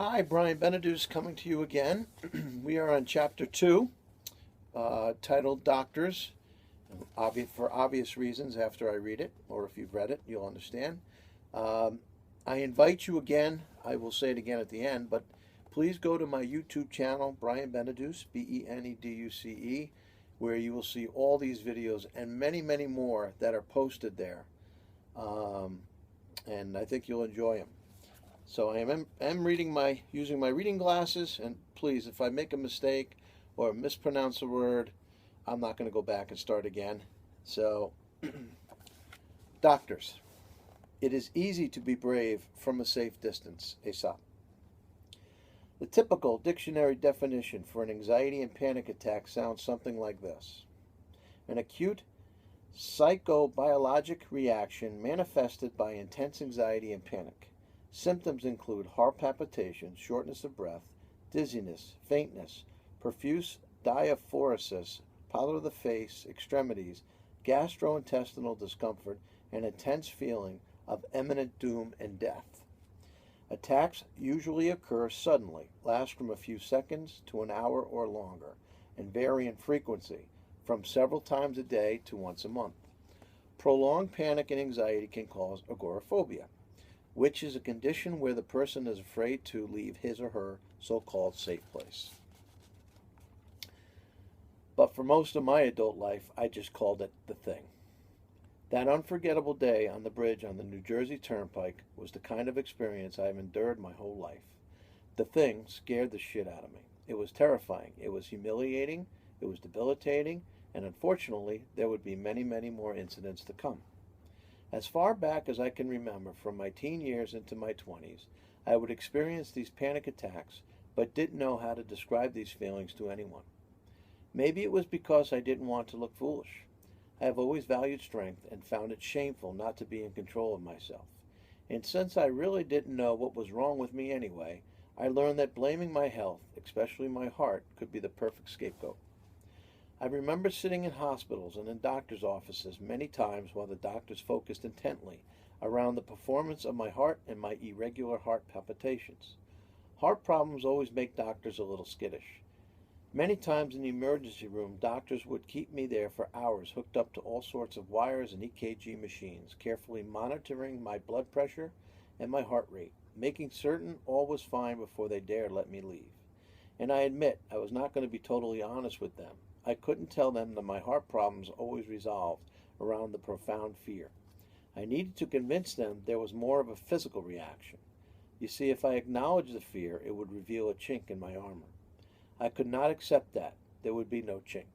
Hi, Brian Benedus coming to you again. We are on chapter 2, titled Doctors, for obvious reasons after I read it, or if you've read it, you'll understand. Um, I invite you again, I will say it again at the end, but please go to my YouTube channel, Brian Benedus, Beneduce, where you will see all these videos and many, many more that are posted there. Um, and I think you'll enjoy them. So I am using my reading glasses, and please, if I make a mistake or mispronounce a word, I'm not going to go back and start again. So, doctors, it is easy to be brave from a safe distance. Aesop. The typical dictionary definition for an anxiety and panic attack sounds something like this: an acute psychobiologic reaction manifested by intense anxiety and panic. Symptoms include heart palpitations, shortness of breath, dizziness, faintness, profuse diaphoresis, pallor of the face, extremities, gastrointestinal discomfort, and intense feeling of imminent doom and death. Attacks usually occur suddenly, last from a few seconds to an hour or longer, and vary in frequency, from several times a day to once a month. Prolonged panic and anxiety can cause agoraphobia, which is a condition where the person is afraid to leave his or her so-called safe place. But for most of my adult life, I just called it the thing. That unforgettable day on the bridge on the New Jersey Turnpike was the kind of experience I have endured my whole life. The thing scared the shit out of me. It was terrifying. It was humiliating. It was debilitating. And unfortunately, there would be many, many more incidents to come. As far back as I can remember, from my teen years into my 20s, I would experience these panic attacks, but didn't know how to describe these feelings to anyone. Maybe it was because I didn't want to look foolish. I have always valued strength and found it shameful not to be in control of myself. And since I really didn't know what was wrong with me anyway, I learned that blaming my health, especially my heart, could be the perfect scapegoat. I remember sitting in hospitals and in doctors' offices many times while the doctors focused intently around the performance of my heart and my irregular heart palpitations. Heart problems always make doctors a little skittish. Many times in the emergency room, doctors would keep me there for hours hooked up to all sorts of wires and EKG machines, carefully monitoring my blood pressure and my heart rate, making certain all was fine before they dared let me leave. And I admit I was not going to be totally honest with them. I couldn't tell them that my heart problems always resolved around the profound fear. I needed to convince them there was more of a physical reaction. You see, if I acknowledged the fear, it would reveal a chink in my armor. I could not accept that. There would be no chink.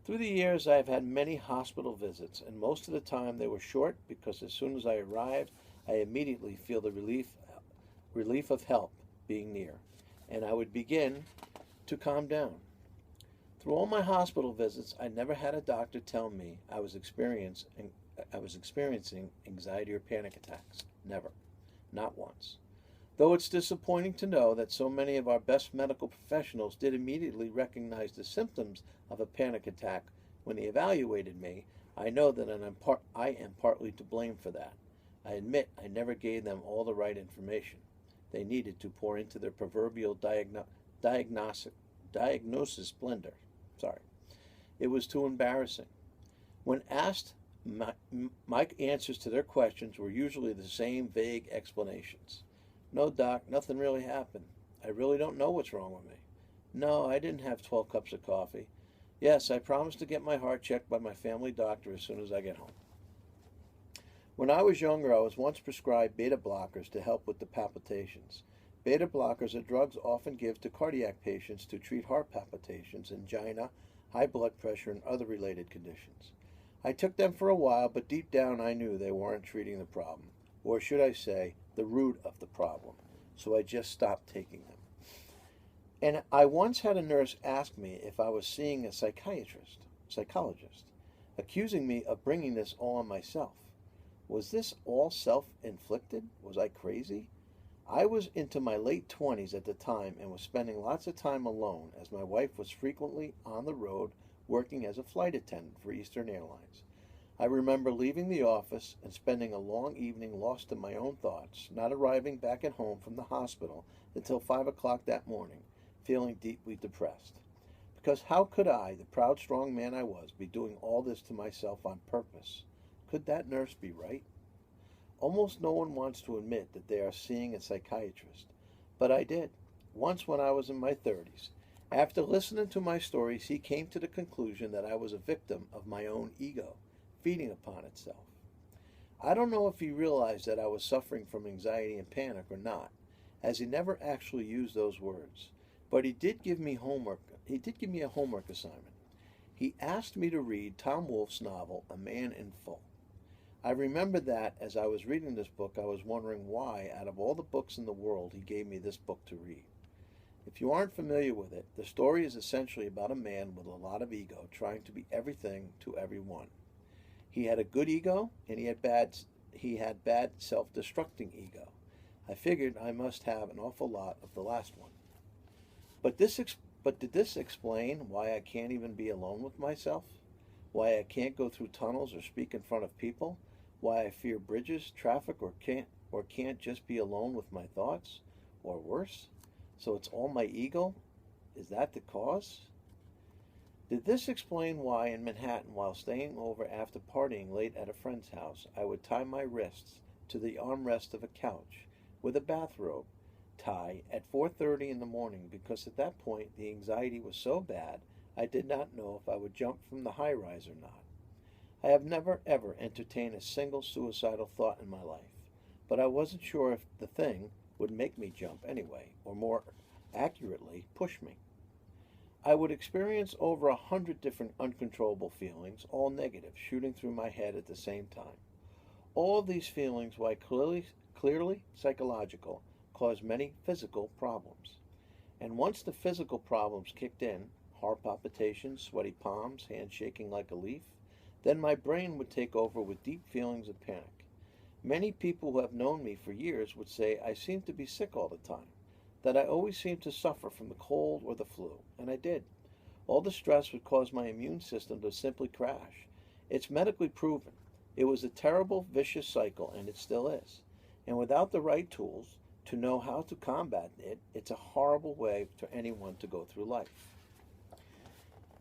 Through the years, I have had many hospital visits, and most of the time they were short because as soon as I arrived, I immediately feel the relief of help being near, and I would begin to calm down. Through all my hospital visits, I never had a doctor tell me I was experiencing anxiety or panic attacks. Never. Not once. Though it's disappointing to know that so many of our best medical professionals did immediately recognize the symptoms of a panic attack when they evaluated me, I know that I am partly to blame for that. I admit I never gave them all the right information they needed to pour into their proverbial diagnosis blender. Sorry. It was too embarrassing. When asked, my answers to their questions were usually the same vague explanations. No, doc, nothing really happened. I really don't know what's wrong with me. No, I didn't have 12 cups of coffee. Yes, I promised to get my heart checked by my family doctor as soon as I get home. When I was younger, I was once prescribed beta blockers to help with the palpitations. Beta blockers are drugs often given to cardiac patients to treat heart palpitations, angina, high blood pressure, and other related conditions. I took them for a while, but deep down I knew they weren't treating the problem, or should I say, the root of the problem, so I just stopped taking them. And I once had a nurse ask me if I was seeing a psychologist, accusing me of bringing this all on myself. Was this all self-inflicted? Was I crazy? I was into my late 20s at the time and was spending lots of time alone as my wife was frequently on the road working as a flight attendant for Eastern Airlines. I remember leaving the office and spending a long evening lost in my own thoughts, not arriving back at home from the hospital until 5 o'clock that morning, feeling deeply depressed. Because how could I, the proud, strong man I was, be doing all this to myself on purpose? Could that nurse be right? Almost no one wants to admit that they are seeing a psychiatrist, but I did, once when I was in my 30s. After listening to my stories, he came to the conclusion that I was a victim of my own ego, feeding upon itself. I don't know if he realized that I was suffering from anxiety and panic or not, as he never actually used those words. But he did give me homework. He did give me a homework assignment. He asked me to read Tom Wolfe's novel, A Man in Full. I remember that as I was reading this book, I was wondering why, out of all the books in the world, he gave me this book to read. If you aren't familiar with it, the story is essentially about a man with a lot of ego trying to be everything to everyone. He had a good ego, and he had bad self-destructing ego. I figured I must have an awful lot of the last one. But did this explain why I can't even be alone with myself? Why I can't go through tunnels or speak in front of people? Why I fear bridges, traffic, or can't just be alone with my thoughts? Or worse? So it's all my ego? Is that the cause? Did this explain why in Manhattan, while staying over after partying late at a friend's house, I would tie my wrists to the armrest of a couch with a bathrobe tie at 4:30 in the morning, because at that point the anxiety was so bad I did not know if I would jump from the high-rise or not. I have never ever entertained a single suicidal thought in my life, but I wasn't sure if the thing would make me jump anyway, or more accurately, push me. I would experience over 100 different uncontrollable feelings, all negative, shooting through my head at the same time. All of these feelings, while clearly psychological, caused many physical problems. And once the physical problems kicked in, heart palpitations, sweaty palms, hands shaking like a leaf, then my brain would take over with deep feelings of panic. Many people who have known me for years would say I seem to be sick all the time, that I always seemed to suffer from the cold or the flu, and I did. All the stress would cause my immune system to simply crash. It's medically proven. It was a terrible, vicious cycle, and it still is. And without the right tools to know how to combat it, it's a horrible way for anyone to go through life.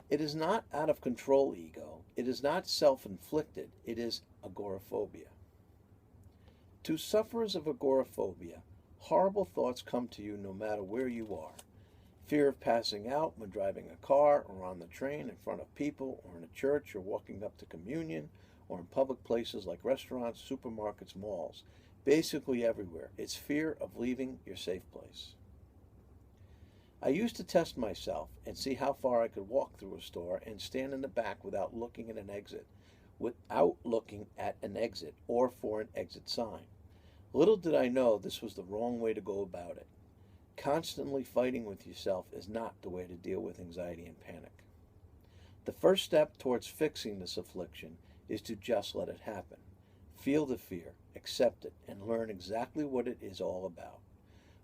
It is not out of control ego. It is not self-inflicted. It is agoraphobia. To sufferers of agoraphobia, horrible thoughts come to you no matter where you are. Fear of passing out when driving a car or on the train in front of people, or in a church, or walking up to communion, or in public places like restaurants, supermarkets, malls. Basically everywhere. It's fear of leaving your safe place. I used to test myself and see how far I could walk through a store and stand in the back without looking at an exit or for an exit sign. Little did I know this was the wrong way to go about it. Constantly fighting with yourself is not the way to deal with anxiety and panic. The first step towards fixing this affliction is to just let it happen. Feel the fear, accept it, and learn exactly what it is all about.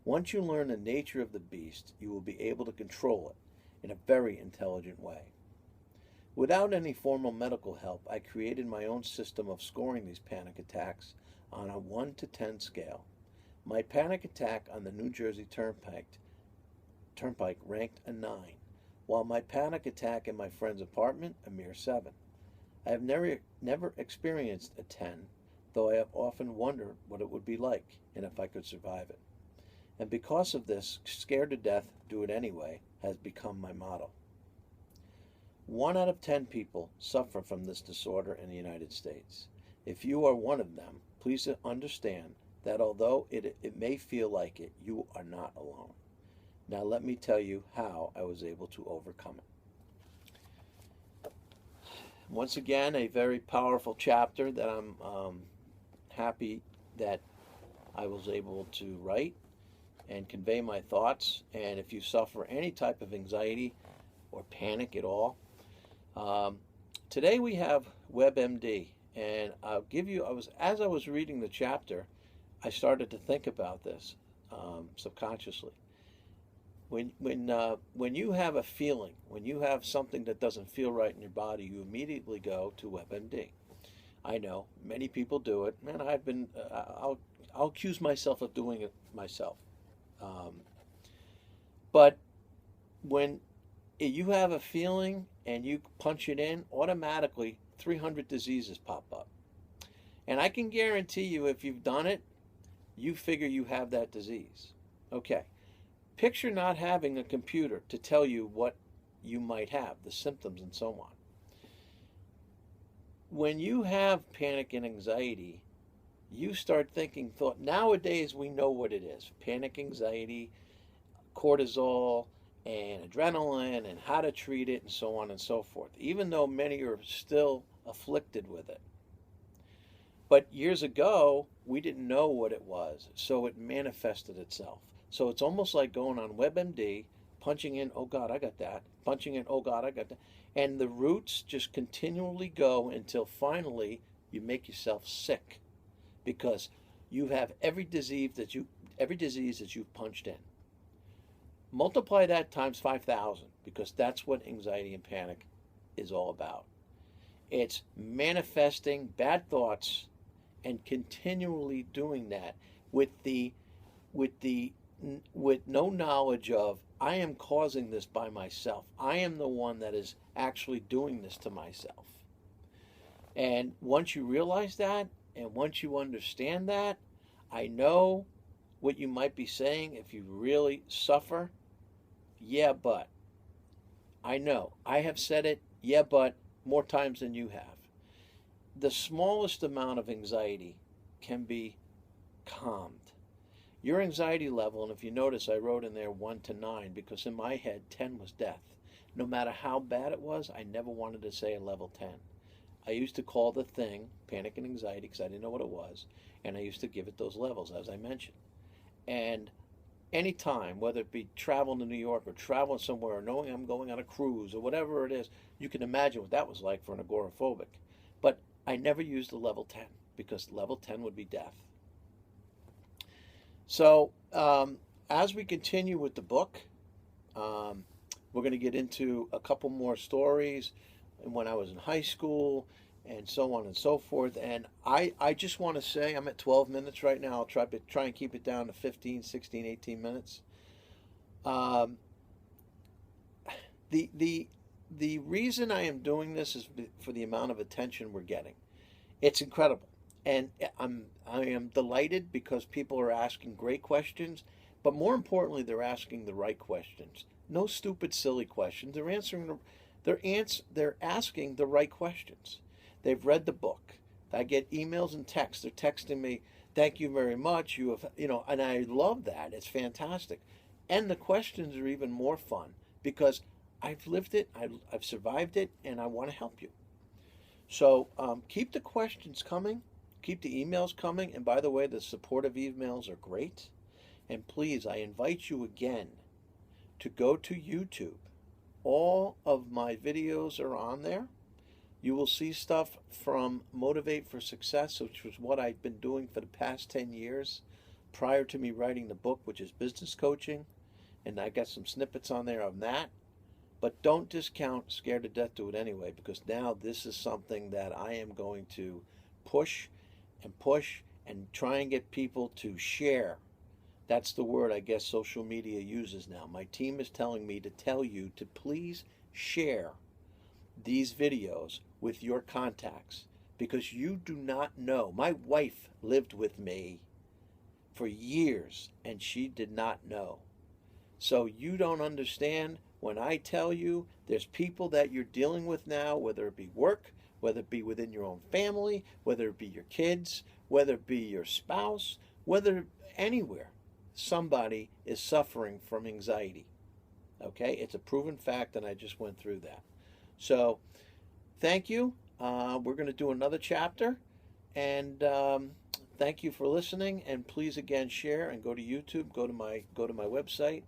Once you learn the nature of the beast, you will be able to control it in a very intelligent way. Without any formal medical help, I created my own system of scoring these panic attacks on a 1 to 10 scale. My panic attack on the New Jersey Turnpike ranked a 9, while my panic attack in my friend's apartment a mere 7. I have never experienced a 10, though I have often wondered what it would be like and if I could survive it. And because of this, scared to death, do it anyway, has become my motto. 1 out of 10 people suffer from this disorder in the United States. If you are one of them, please understand that although it may feel like it, you are not alone. Now let me tell you how I was able to overcome it. Once again, a very powerful chapter that I'm happy that I was able to write and convey my thoughts. And if you suffer any type of anxiety or panic at all, today we have WebMD, and I'll give you. As I was reading the chapter, I started to think about this subconsciously. When you have a feeling, when you have something that doesn't feel right in your body, you immediately go to WebMD. I know many people do it, and I'll accuse myself of doing it myself. Um, but when you have a feeling and you punch it in, automatically 300 diseases pop up. And I can guarantee you, if you've done it, you figure you have that disease. Okay. Picture not having a computer to tell you what you might have, the symptoms and so on. When you have panic and anxiety, you start thinking thought. Nowadays, we know what it is: panic, anxiety, cortisol, and adrenaline, and how to treat it, and so on and so forth, even though many are still afflicted with it. But years ago, we didn't know what it was, so it manifested itself. So it's almost like going on WebMD, punching in, oh God, I got that, punching in, oh God, I got that. And the roots just continually go until finally you make yourself sick because you have every disease that you've punched in. Multiply that times 5,000 because that's what anxiety and panic is all about. It's manifesting bad thoughts and continually doing that with no knowledge of I am causing this by myself. I am the one that is actually doing this to myself. And once you realize that and once you understand that, I know what you might be saying if you really suffer. Yeah, but I know. I have said it, yeah, but more times than you have. The smallest amount of anxiety can be calmed. Your anxiety level, and if you notice, I wrote in there 1 to 9 because in my head, 10 was death. No matter how bad it was, I never wanted to say a level 10. I used to call the thing panic and anxiety because I didn't know what it was, and I used to give it those levels, as I mentioned. And anytime, whether it be traveling to New York or traveling somewhere or knowing I'm going on a cruise or whatever it is, you can imagine what that was like for an agoraphobic. But I never used the level 10 because level 10 would be death. So as we continue with the book, we're going to get into a couple more stories when I was in high school and so on and so forth. And I just want to say I'm at 12 minutes right now. I'll try and keep it down to 15, 16, 18 minutes. The reason I am doing this is for the amount of attention we're getting. It's incredible. And I am delighted because people are asking great questions, but more importantly, they're asking the right questions. No stupid, silly questions. They're asking the right questions. They've read the book. I get emails and texts. They're texting me, "Thank you very much. You have, and I love that. It's fantastic." And the questions are even more fun because I've lived it, I've survived it, and I want to help you. So keep the questions coming. Keep the emails coming. And by the way, the supportive emails are great. And please, I invite you again to go to YouTube. All of my videos are on there. You will see stuff from Motivate for Success, which was what I've been doing for the past 10 years prior to me writing the book, which is business coaching. And I got some snippets on there of that. But don't discount Scared to Death Do It Anyway, because now this is something that I am going to push and try and get people to share. That's the word I guess social media uses now. My team is telling me to tell you to please share these videos with your contacts because you do not know. My wife lived with me for years and she did not know. So you don't understand when I tell you there's people that you're dealing with now, whether it be work, whether it be within your own family, whether it be your kids, whether it be your spouse, whether anywhere, somebody is suffering from anxiety. Okay? It's a proven fact, and I just went through that. So, thank you. We're going to do another chapter, and thank you for listening. And please again share and go to YouTube, go to my website,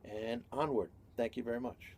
and onward. Thank you very much.